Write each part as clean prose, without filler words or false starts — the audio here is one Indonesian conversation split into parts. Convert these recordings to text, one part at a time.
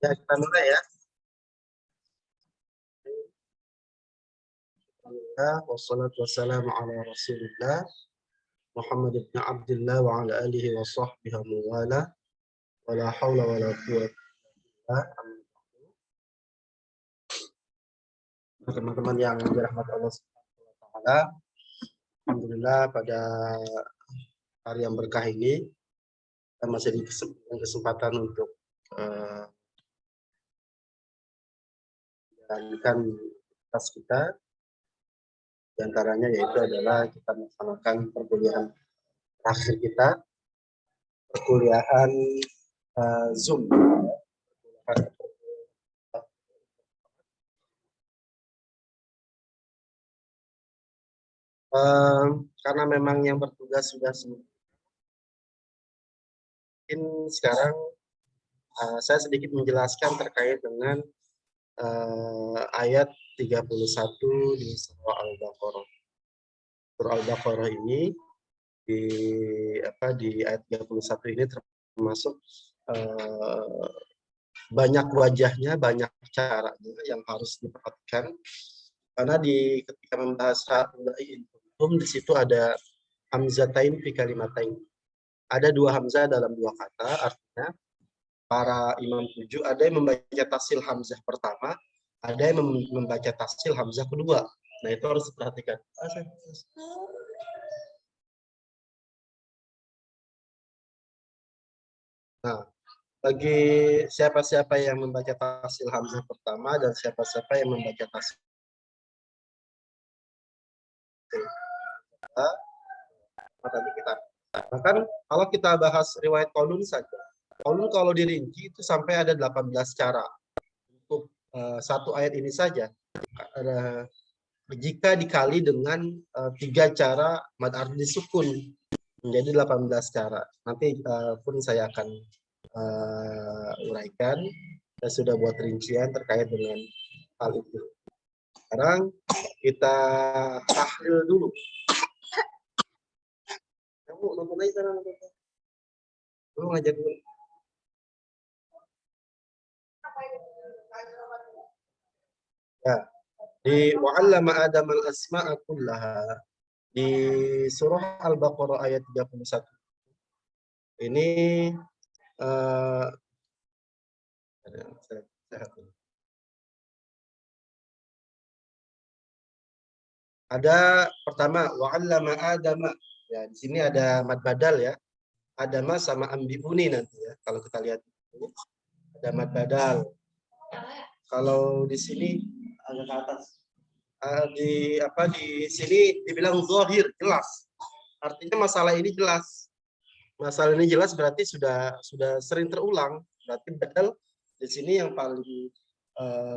Ya, kita mulai ya. Wassalatu wassalamu ala Rasulillah Muhammad ibn Abdullah wa ala alihi wa sahbihi wa wala wa la hawla wa la quwwata illa billah. Teman-teman yang dirahmati Allah Subhanahu wa taala, alhamdulillah pada hari yang berkah ini kita masih diberikan kesempatan untuk menjalankan tas kita. Di antaranya yaitu adalah kita melaksanakan perkuliahan terakhir kita, perkuliahan Zoom. Karena memang yang bertugas sudah semua. Mungkin sekarang saya sedikit menjelaskan terkait dengan ayat 31 di surah Al-Baqarah. Surah Al-Baqarah ini di ayat 31 ini termasuk banyak wajahnya, banyak caranya yang harus diperhatikan. Karena ketika membahas di situ ada hamzatain fi kalimatain. Ada dua hamzah dalam dua kata, artinya para imam tujuh ada yang membaca tasil hamzah pertama, ada yang membaca tasil hamzah kedua. Nah, itu harus diperhatikan. Nah, bagi siapa-siapa yang membaca tasil hamzah pertama dan siapa-siapa yang membaca tasil tadi kita. Bahkan kalau kita bahas riwayat Qaulun saja, Qaulun kalau dirinci itu sampai ada 18 cara. Untuk satu ayat ini saja, jika dikali dengan 3 cara mad ardi sukun, menjadi 18 cara. Nanti pun saya akan uraikan. Saya sudah buat rincian terkait dengan hal itu. Sekarang kita tahlil dulu. Kamu nonton aja sekarang. Kamu ngajak dulu. Ya, di wa'allama Adam al-asma'a kullaha di surah Al-Baqarah ayat 31. Ini ada pertama wa'allama Adama. Ya, di sini ada mad badal ya. Adama sama ambiuni nanti ya. Kalau kita lihat itu ada mad badal. Kalau di sini agak ke atas. Di sini dibilang zahir, jelas. Artinya masalah ini jelas. Masalah ini jelas berarti sudah sering terulang. Berarti badal di sini yang paling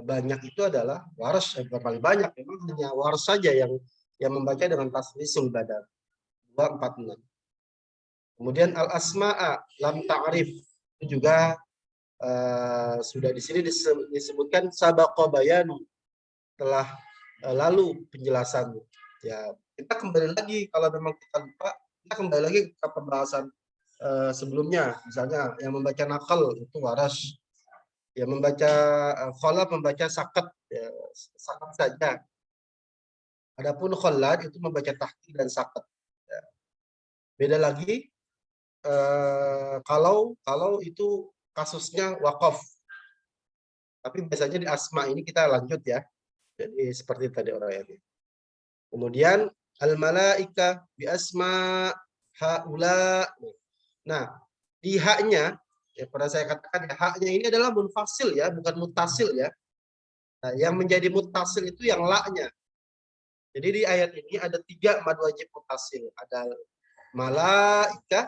banyak itu adalah waras. Paling banyak memang hanya waras saja yang membaca dengan taslisul badal 246. Kemudian al asma'a lam ta'rif itu juga sudah di sini disebutkan sabaqa bayanu, telah lalu penjelasannya. Ya, kita kembali lagi kalau memang kita lupa, kita kembali lagi ke pembahasan sebelumnya. Misalnya yang membaca nakal itu waras, yang membaca khalaf membaca sakat, ya, sakat saja. Adapun khalad itu membaca tahqiq dan sakat. Ya. Beda lagi kalau itu kasusnya wakaf. Tapi biasanya di asma ini kita lanjut ya. Jadi seperti tadi orang ini. Kemudian al-malaika bi asma haula. Nah, di haknya ya pernah saya katakan ya, haknya ini adalah munfasil ya, bukan mutasil ya. Nah, yang menjadi mutasil itu yang la-nya. Jadi di ayat ini ada 3 mad wajib mutasil. Ada malaika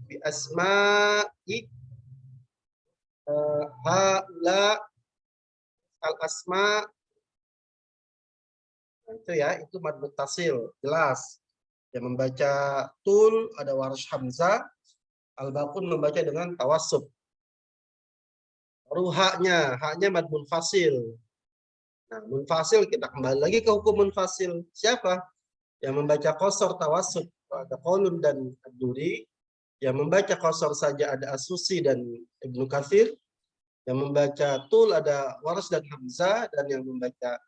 bi asma'i haula al-asma. Nah, itu ya, itu mad muttasil, jelas. Yang membaca tul ada Warsh Hamzah, Al-Baqun membaca dengan tawassub. Baru haknya mad munfasil. Nah, munfasil kita kembali lagi ke hukum munfasil. Siapa? Yang membaca qasar tawassub ada Qaulun dan Ad-Duri. Yang membaca qasar saja ada As-Susi dan Ibnu Katsir. Yang membaca tul ada Waras dan Hamzah, dan yang membaca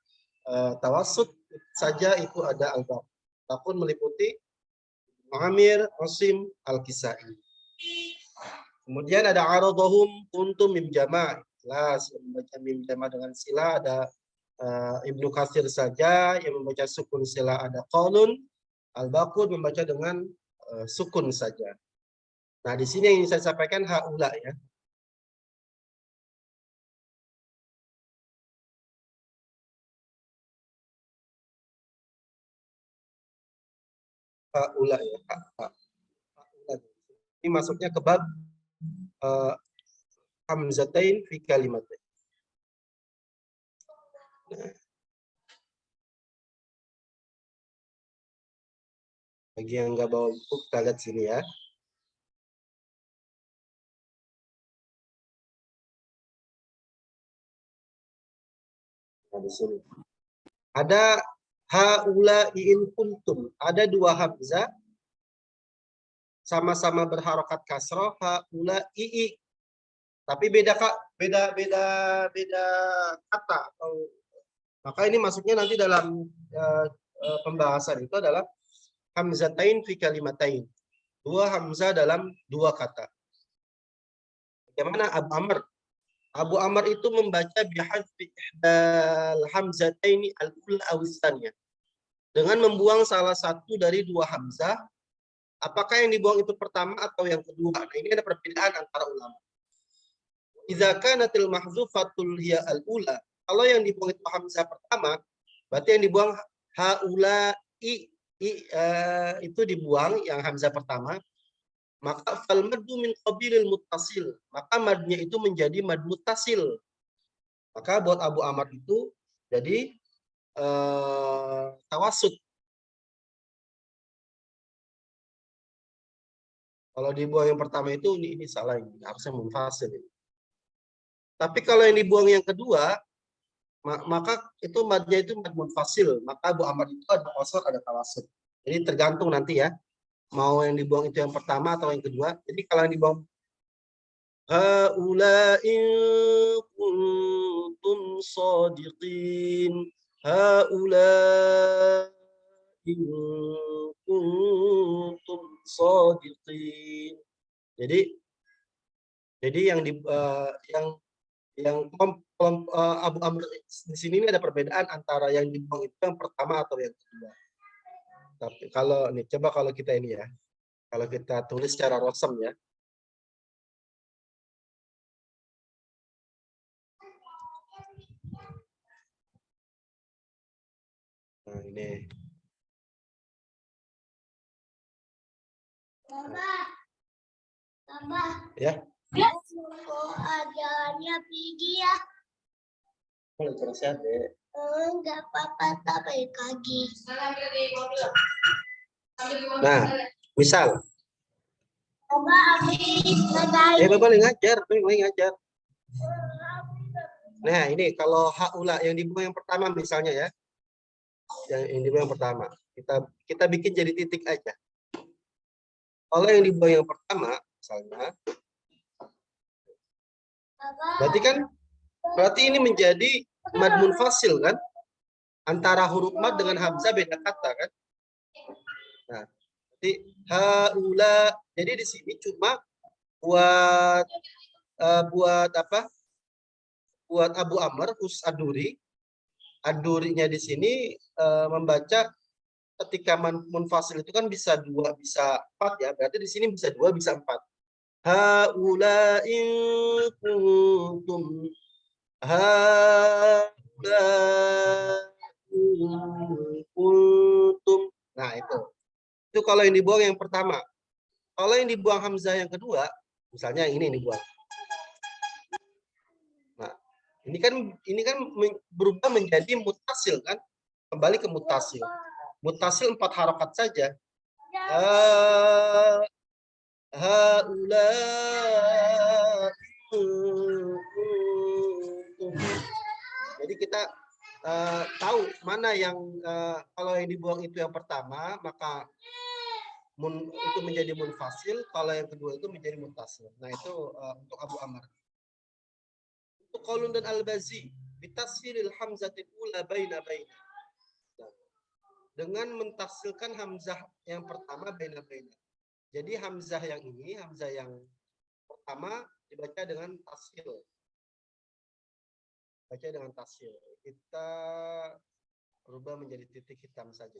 tawassut saja itu ada Al-Baqarah. Pun meliputi Amir, Asim, Al-Kisai. Kemudian ada aradhum kuntum mim jama'. Jelas yang membaca mim jama' dengan sila ada Ibnu Katsir saja, yang membaca sukun sila ada Qalun, Al-Baqur membaca dengan sukun saja. Nah, di sini yang ingin saya sampaikan haula ya. Haula ya. Haula. Ini masuknya ke bab hamzatain fi kalimatain. Nah, bagi yang nggak bawa buku, kita lihat sini ya. Nah, di sini ada haula in kuntum. Ada dua hamzah sama-sama berharokat kasroh, haula ii. Tapi beda kata. Maka ini masuknya nanti dalam pembahasan itu adalah hamzatain fi kalimatain. Dua hamzah dalam dua kata. Bagaimana Abu Amr? Abu Amr itu membaca bihadfi ihdal hamzataini al-ula awisannya. Dengan membuang salah satu dari dua hamzah, apakah yang dibuang itu pertama atau yang kedua? Nah, ini ada perbedaan antara ulama. Idza kanatil mahzufatul hiya al-ula. Kalau yang dibuang itu hamzah pertama, berarti yang dibuang haula itu dibuang yang hamzah pertama. Maka fal maddu min qabilil muttasil. Maka madnya itu menjadi mad muttasil. Maka buat Abu Amr itu jadi tawassut. Kalau dibuang yang pertama itu ini salah, ini harusnya munfasil. Tapi kalau yang dibuang yang kedua, maka itu madnya itu mad munfasil. Maka Abu Amr itu ada qasar, ada tawassut. Jadi tergantung nanti ya, mau yang dibuang itu yang pertama atau yang kedua. Jadi kalau yang dibuang haula'in kuntum shadiqin, haula'in kuntum shadiqin. Jadi yang Abu Amr di sini ini ada perbedaan antara yang dibuang itu yang pertama atau yang kedua. Tapi kalau nih coba kalau kita ini ya, kalau kita tulis secara rosem ya. Nah, ini. Ya. Ajarannya pergi ya. Boleh terus ya, Dek. Enggak apa-apa, tapi kaki. Nah, misal. Bapak boleh ngajar. Nah, ini kalau haula yang dibuang yang pertama misalnya ya. Yang dibuang yang pertama. Kita bikin jadi titik aja. Kalau yang dibuang yang pertama, misalnya, berarti ini menjadi mad munfasil kan? Antara huruf mad dengan hamzah beda kata kan? Nah, jadi haula. Jadi di sini cuma buat apa? Buat Abu Amr Ad-Duri. Ad-Durinya di sini membaca ketika munfasil itu kan bisa 2, bisa 4 ya. Berarti di sini bisa 2, bisa 4. Haula in kuntum haula in kuntum. Nah, itu. Itu kalau yang dibuang yang pertama. Kalau yang dibuang hamzah yang kedua, misalnya ini dibuang. Nah, ini kan berubah menjadi mutasil kan? Kembali ke mutasil. Mutasil 4 harokat saja. Haula. Jadi kita tahu mana yang kalau yang dibuang itu yang pertama, maka itu menjadi munfasil, kalau yang kedua itu menjadi mutasil. Nah, itu untuk Abu Amr. Qalun dan Al-Bazi bitashilil hamzatil ula baina. Dengan mentafsirkan hamzah yang pertama baina. Jadi hamzah yang ini, hamzah yang pertama dibaca dengan tashil. Baca dengan tashil. Kita rubah menjadi titik hitam saja.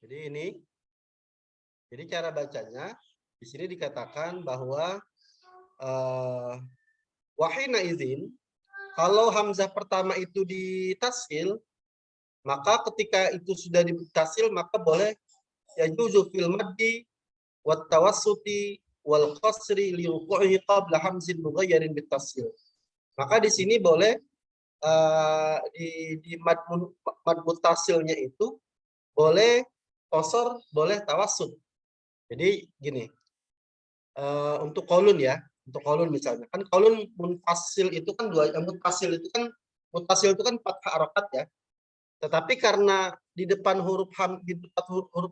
Jadi ini, jadi cara bacanya di sini dikatakan bahwa wahina izin, kalau hamzah pertama itu ditasil, maka ketika itu sudah ditasil maka boleh yajuzu fil maddi wat tawassuti wal qasri li wuqu'ihi qabla hamzin mughayyarin bitasil. Maka di sini boleh di mad mutasilnya itu boleh qasar, boleh tawassut. Jadi gini, untuk qaulun ya, untuk qaulun misalnya, kan qaulun munfasil itu kan dua, mutasil itu kan 4 harakat ya. Tetapi karena di depan huruf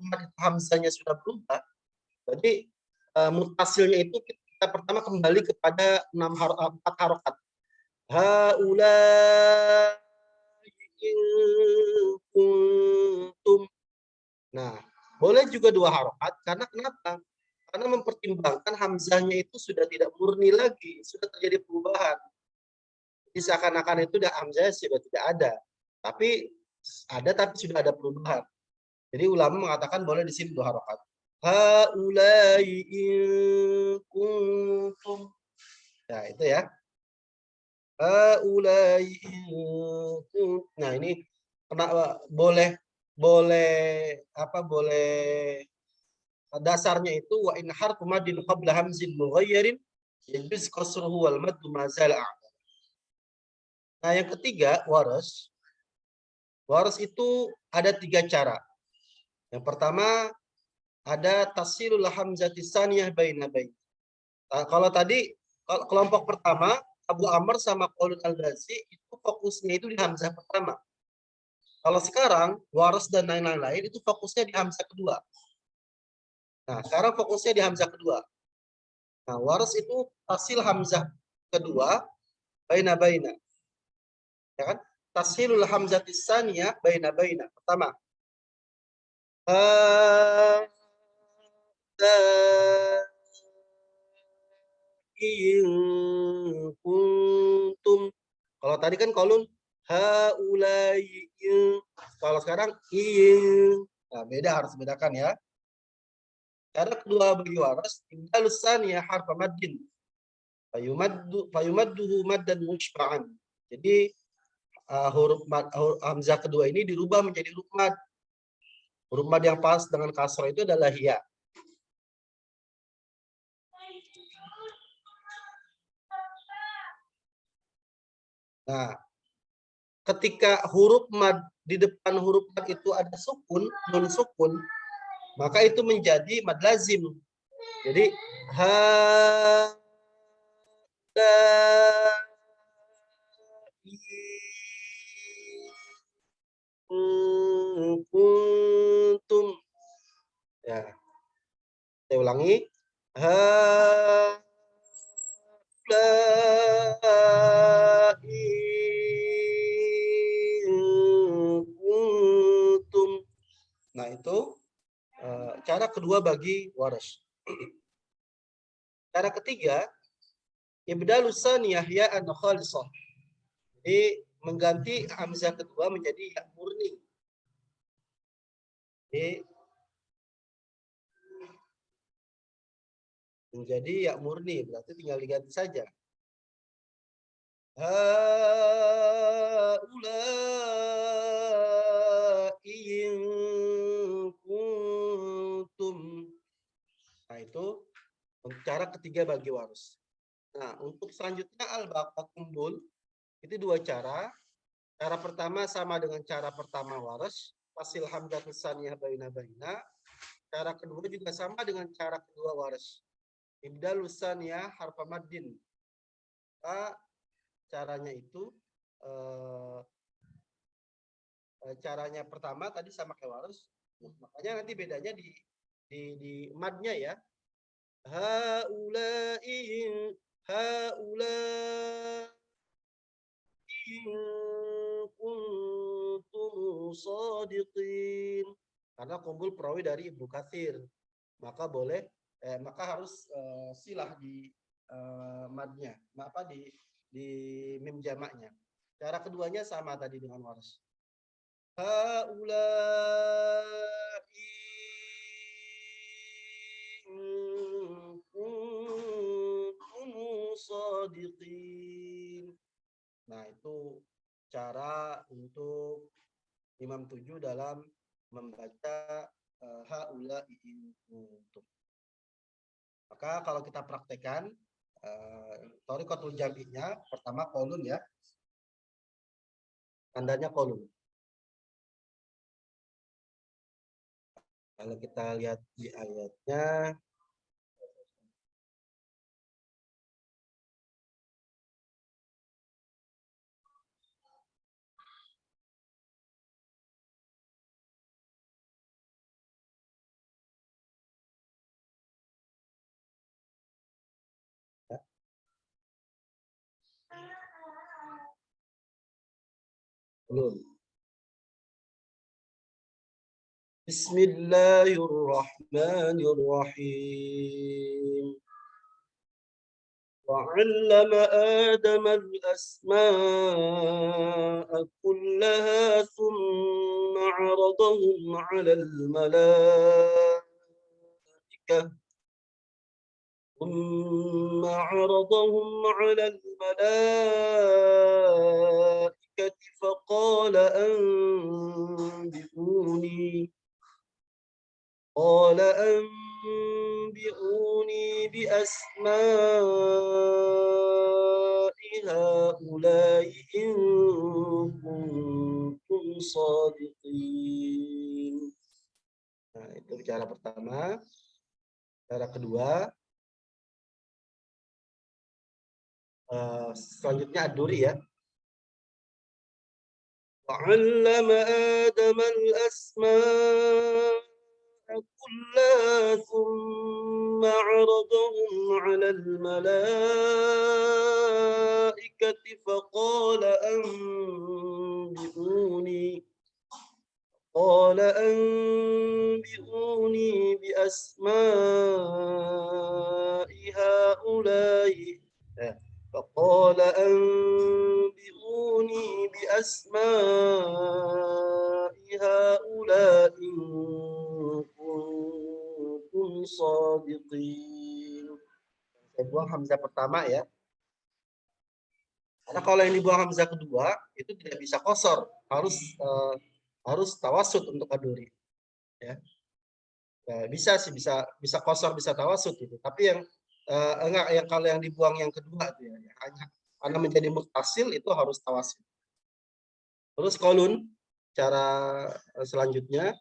mad hamzahnya sudah berubah, jadi mutasilnya itu kita pertama kembali kepada 4 harakat. Haula kuntum. Nah, boleh juga 2 harokat karena kenapa? Karena mempertimbangkan hamzahnya itu sudah tidak murni lagi, sudah terjadi perubahan. Jadi seakan-akan itu hamzahnya sudah tidak ada, tapi sudah ada perubahan. Jadi ulama mengatakan boleh di sini 2 harokat. Haulai kuntum. Nah, itu ya. Haulai kuntum. Nah, ini kenapa boleh dasarnya itu wa in harfu madin qabla hamzin mughayyirin yajuz qasruhu wal mad ma zala. Nah, yang ketiga waras. Waras itu ada 3 cara. Yang pertama ada tasilul hamzati tsaniyah baina bain. Nah, kalau tadi kelompok pertama Abu Amr sama Qaulun Al-Bazi itu fokusnya itu di hamzah pertama. Kalau sekarang waras dan lain-lain itu fokusnya di hamzah kedua. Nah, sekarang fokusnya di hamzah kedua. Nah, waras itu tasil hamzah kedua baina. Ya kan? Tashilul hamzah tsaniyah baina. Pertama. Kuntum. Kalau tadi kan qaulun haulai. Kalau sekarang nah, harus bedakan ya. Cara kedua bagi waras, ibdalus tsaniyah harfa maddin. Fayumadduhu maddan mushba'an. Jadi huruf hamzah kedua ini dirubah menjadi huruf mad. Huruf mad yang pas dengan kasrah itu adalah ya. Nah, ketika huruf mad di depan huruf mad itu ada sukun, nun sukun, maka itu menjadi mad lazim. Jadi kuntum. Ya. Saya ulangi. Kuntum. Nah, itu cara kedua bagi waras. Cara ketiga, ibdalus tsaniyah ya'an khalisah. Jadi mengganti hamzah kedua menjadi ya murni. Jadi menjadi ya murni, berarti tinggal diganti saja. Haulai kuntum. Nah, itu cara ketiga bagi waras. Nah, untuk selanjutnya al-baqa kumbul itu 2 cara. Cara pertama sama dengan cara pertama waras, fasil hamzah tsaniyah baina. Cara kedua juga sama dengan cara kedua Warsh. Ibdalus saniyah harfa maddin. Caranya itu caranya pertama tadi sama kayak Warsh. Makanya nanti bedanya di madnya ya. Haula'i kuntum shadiqin. Karena kumpul perawi dari Ibnu Katsir. Maka boleh maka harus silah di madnya. Apa di mim jamaknya. Cara keduanya sama tadi dengan Warsh. Haula'i kuntum shadiqin. Nah, itu cara untuk Imam 7 dalam membaca haula'i kuntum. Maka kalau kita praktekkan thoriqatul jam'inya pertama qaulun ya. Tandanya qaulun. Kalau kita lihat di ayatnya qaulun. Bismillahirrahmanirrahim. وعلم آدم الأسماء كلها ثم عرضهم على الملائكة فقال أنبئوني بأسماء هؤلاء إن كنتم صادقين. Nah, itu cara pertama. Cara kedua, selanjutnya ad-duri ya. وعلم آدم الأسماء كلها ثم عرضهم على الملائكة فقال أنبئوني بأسماء هؤلاء فقال أنبئوني بأسماء هؤلاء إن كنتم صادقين. Saya buang hamzah pertama ya. Karena kalau yang dibuang hamzah kedua itu tidak bisa qasar, harus tawasud untuk ad-duri. Ya. Bisa sih bisa qasar bisa tawasud gitu. Tapi yang enggak yang kalau yang dibuang yang kedua itu ya hanya karena menjadi muttasil itu harus tawasud. Terus qaulun cara selanjutnya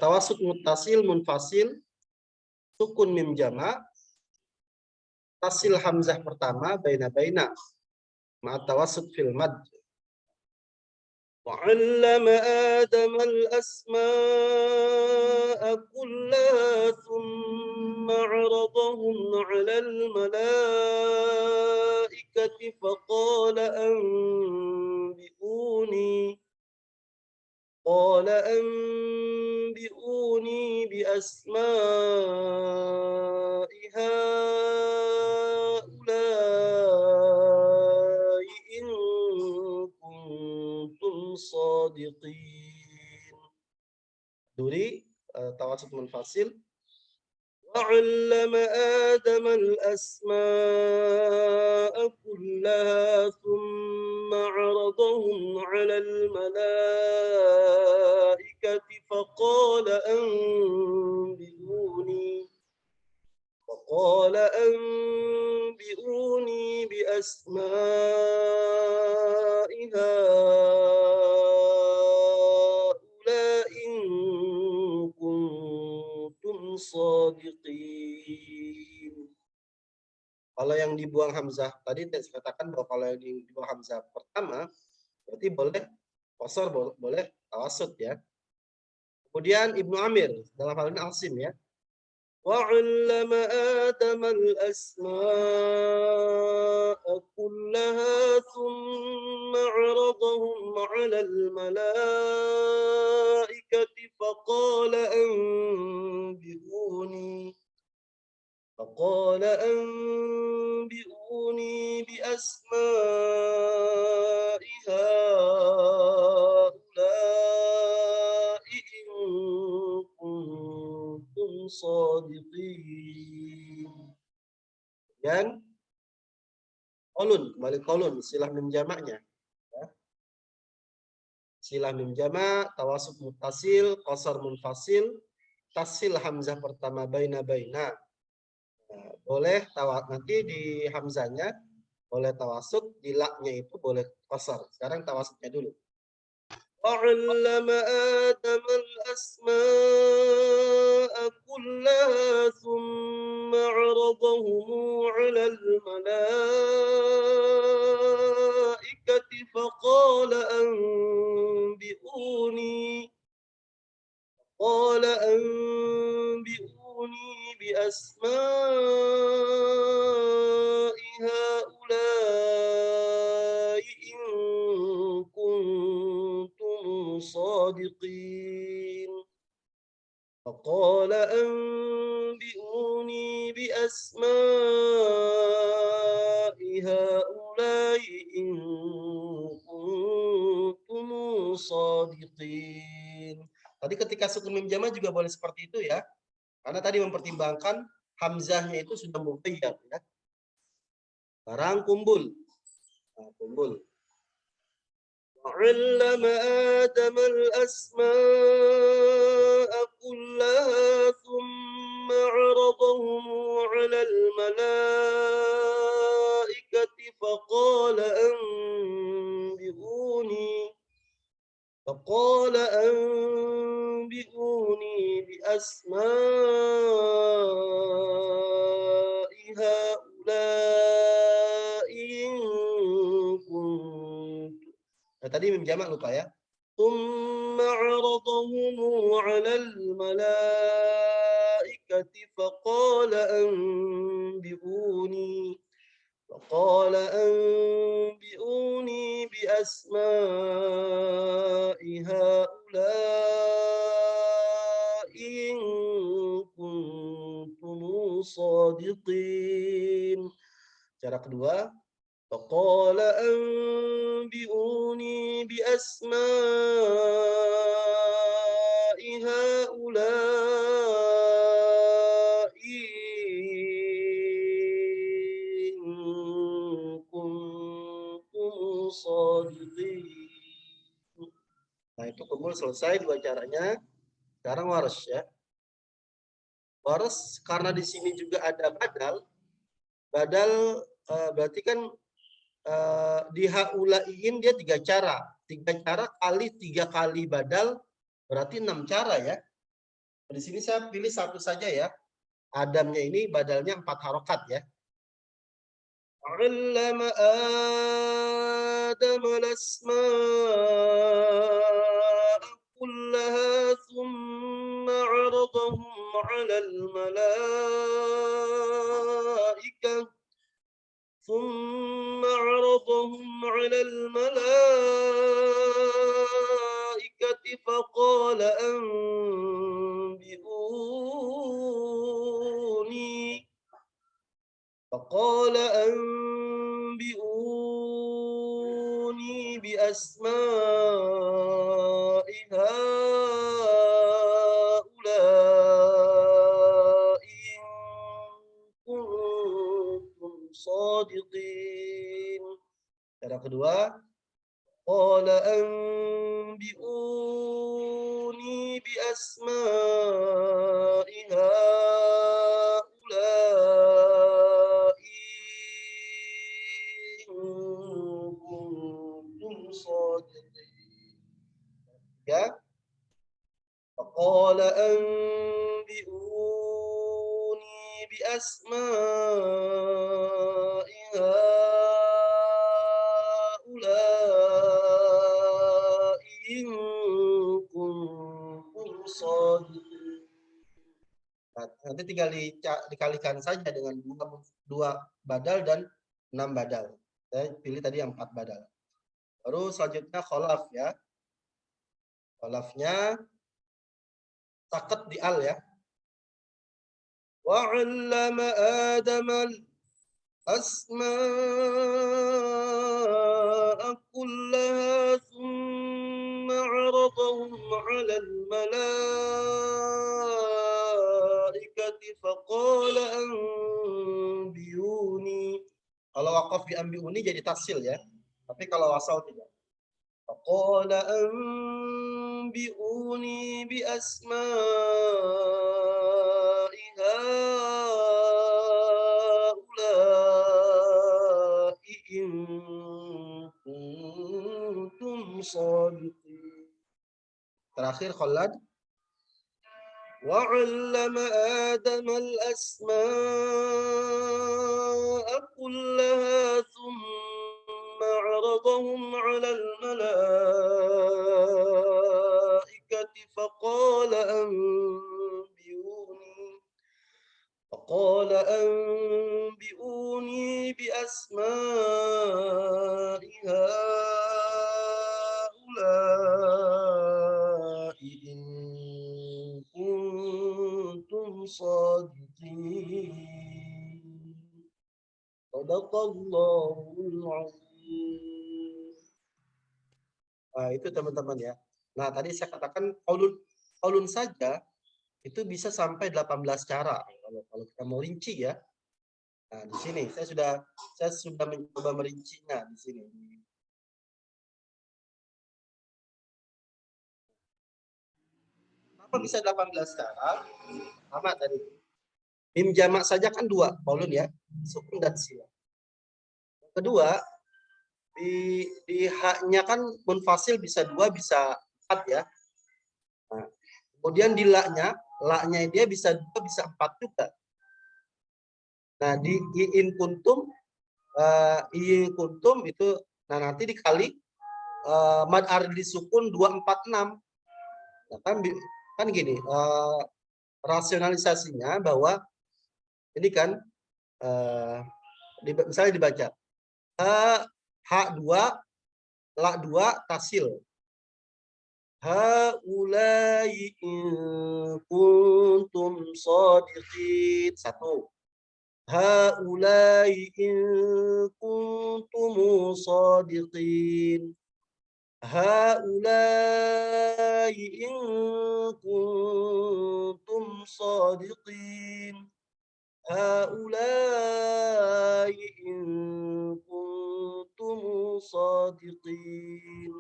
tawasud muttasil munfasil sukun mim jama tasil hamzah pertama baina ma tawasud fil mad. وعلم آدم الأسماء كلها ثم عرضهم على الملائكة فقال أنبئوني بأسماء هؤلاء إن كنتم صادقين. Duri tawasud munfasil. وعلم آدم الأسماء كلها ثم عرضهم على الملائكة فقال أنبئوني بأسماء هؤلاء إن كنتم Kalau yang dibuang hamzah tadi saya katakan bahwa kalau yang dibuang hamzah pertama berarti boleh qasar, boleh tawassut ya. Kemudian Ibnu Amir dalam hal ini Asim ya. وعلم آدم الأسماء كلها ثم عرضهم على الملائكة فقال أنبئوني بأسماء هؤلاء إن كنتم صادقين. Dan kolun, kembali kolun, silah mim jamaknya. Silah mim jamak, tawasud muttasil, qasar munfasil, tasil hamzah pertama baina. Boleh nanti di hamzahnya boleh tawasud, di laknya itu boleh qasar. Sekarang tawasudnya dulu. وعلم آدم الأسماء كلها ثم عرضهم على الملائكة قال أنبئوني بأسماء هؤلاء إن كنتم صادقين. فقال أنبئوني بأسماء هؤلاء إن كنتم صادقين. Tadi ketika sukun mim jamak juga boleh seperti itu ya. Karena tadi mempertimbangkan hamzahnya itu sudah mughayyar ya. Sekarang kumbul. Nah, kumbul. وعلم آدم الأسماء كلها ثم عرضهم على الملائكة فقال أنبئوني بأسماء هؤلاء إن كنتم. Nah, tadi mim jamak lupa ya. ثم عرضهم على الملائكة فقال أنبئوني بأسماء هؤلاء إن كنتم صادقين. Cara kedua, فقال أنبئوني بأسماء هؤلاء إن كنتم صادقين. Nah, itu kumpul selesai dua caranya. Sekarang waras ya. Waras karena di sini juga ada badal. Badal berarti kan di haulaiin dia tiga cara kali 3 kali badal berarti 6 cara ya. Di sini saya pilih satu saja ya. Adamnya ini badalnya 4 harokat ya. علم آدم الأسماء كلها ثم عرضهم على الملائكة فقال أنبئوني بأسماء هؤلاء إن كنتم صادقين. Cara kedua, قال أنبئوني بأسماء هؤلاء إن كنتم صادقين. Ya, فقال أنبئوني بأسماء هؤلاء إن كنتم صادقين. Nanti tinggal dikalikan saja dengan dua badal dan 6 badal. Saya pilih tadi yang 4 badal. Baru selanjutnya kholaf ya. Kholafnya sakat di al ya. وَعَلَّمَ آدَمَ الْأَسْمَاءَ كُلَّهَا ثُمَّ عَرَضَهُمْ عَلَى الْمَلَائِكَةِ فَقَالَ أَنْبِئُونِي. Kalau waqaf di anbi'uni jadi tasil ya. Tapi kalau wasal tidak. فَقَالَ أَنْبِئُونِي بِأَسْمَاءِ هؤلاء إن كنتم صادقين. Terakhir Khalad. وَعَلَّمَ آدَمَ الْأَسْمَاءَ كُلَّهَا ثُمَّ عَرَضَهُمْ عَلَى الْمَلَائِكَةِ فقال أنبئوني بأسماء هؤلاء إن كنتم صادقين. صدق Allahul Azim. Nah, itu teman-teman ya. Nah, tadi saya katakan qaulun saja itu bisa sampai 18 cara kalau kita mau rinci ya. Nah, di sini saya sudah mencoba merincinya di sini. Kenapa bisa 18 cara? Sama tadi. Mim jamak saja kan 2, qaulun ya, sukun dan sila. Kedua, di haknya kan munfasil bisa 2 bisa 4 ya. Nah, kemudian di laknya dia bisa 2 bisa 4 juga. Nah, di in kuntum itu nah nanti dikali mad ardi sukun 246. Nah, kan gini, rasionalisasinya bahwa ini kan misalnya dibaca hak 2 la 2 tasil. Haulai in kuntum shadiqin. 1. Haulai in kuntum shadiqin. Haulai in kuntum shadiqin. Haulai in kuntum shadiqin.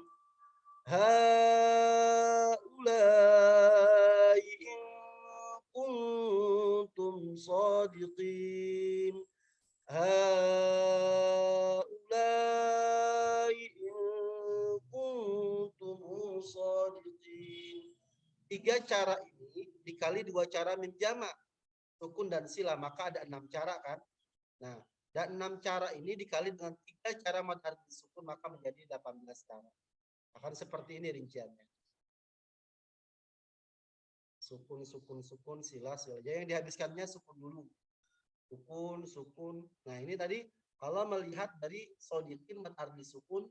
Haulai in kuntum shadiqin. Haulai in kuntum shadiqin. 3 cara ini dikali 2 cara mim jamak, sukun dan sila, maka ada 6 cara kan. Nah, dan 6 cara ini dikali dengan 3 cara mad ardi sukun maka menjadi 18 cara. Akan seperti ini rinciannya. Sukun, sila. Jadi yang dihabiskannya sukun dulu. Sukun. Nah, ini tadi kalau melihat dari shodiqin mad ardi sukun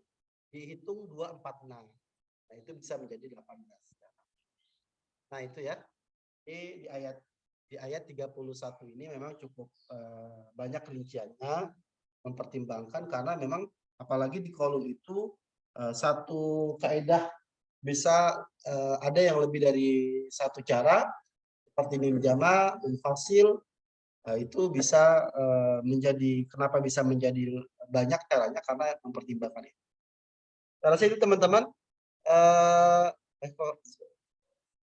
dihitung 246. Nah, itu bisa menjadi 18. Nah, itu ya. Di ayat 31 ini memang cukup banyak rinciannya, mempertimbangkan karena memang apalagi di kolom itu satu kaidah bisa ada yang lebih dari 1 cara seperti mim jamak, munfasil, itu bisa menjadi, kenapa bisa menjadi banyak caranya karena mempertimbangkan itu. Saya rasa itu teman-teman.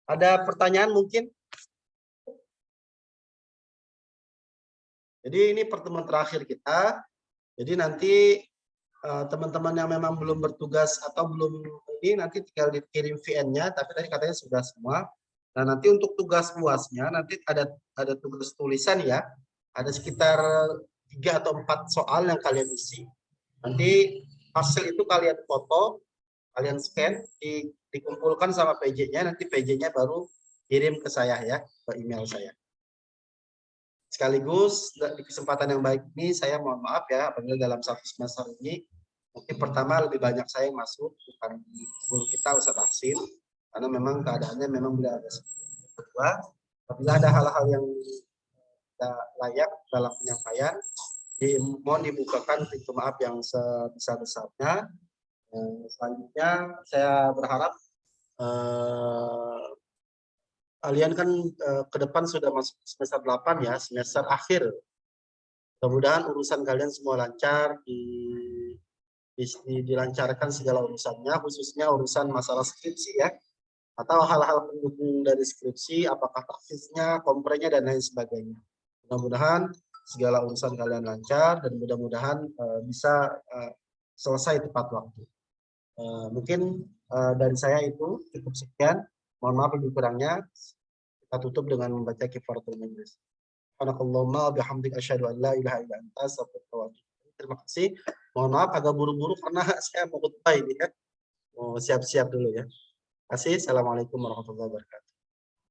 Ada pertanyaan mungkin? Jadi ini pertemuan terakhir kita. Jadi nanti teman-teman yang memang belum bertugas atau belum ini nanti tinggal dikirim VN-nya, tapi tadi katanya sudah semua. Nah, nanti untuk tugas luasnya nanti ada tugas tulisan ya. Ada sekitar 3 atau 4 soal yang kalian isi. Nanti hasil itu kalian foto, kalian scan, dikumpulkan sama PJ-nya, nanti PJ-nya baru kirim ke saya ya, ke email saya. Sekaligus di kesempatan yang baik ini saya mohon maaf ya apabila dalam satu semester ini mungkin pertama lebih banyak saya yang masuk, bukan guru kita Ustadz Arsin, karena memang keadaannya memang tidak ada. Kedua, apabila ada hal-hal yang tidak layak dalam penyampaian, mohon dibukakan pintu maaf yang sebesar-besarnya. Selanjutnya saya berharap kalian kan ke depan sudah masuk semester 8 ya, semester akhir. Mudah-mudahan urusan kalian semua lancar, dilancarkan segala urusannya, khususnya urusan masalah skripsi ya, atau hal-hal pendukung dari skripsi, apakah tafsirnya, komprenya, dan lain sebagainya. Mudah-mudahan segala urusan kalian lancar, dan mudah-mudahan bisa selesai tepat waktu. Mungkin dari saya itu cukup sekian. Mohon maaf lebih kurangnya. Kita tutup dengan membaca kifaratul majlis. Subhanakallahumma bihamdik asyhadu an la ilaha illa anta astaghfiruka wa atubu ilaik. Terima kasih. Mohon maaf agak buru-buru karena saya mau khutbah ini ya. Mau siap-siap dulu ya. Terima kasih. Assalamualaikum warahmatullahi wabarakatuh.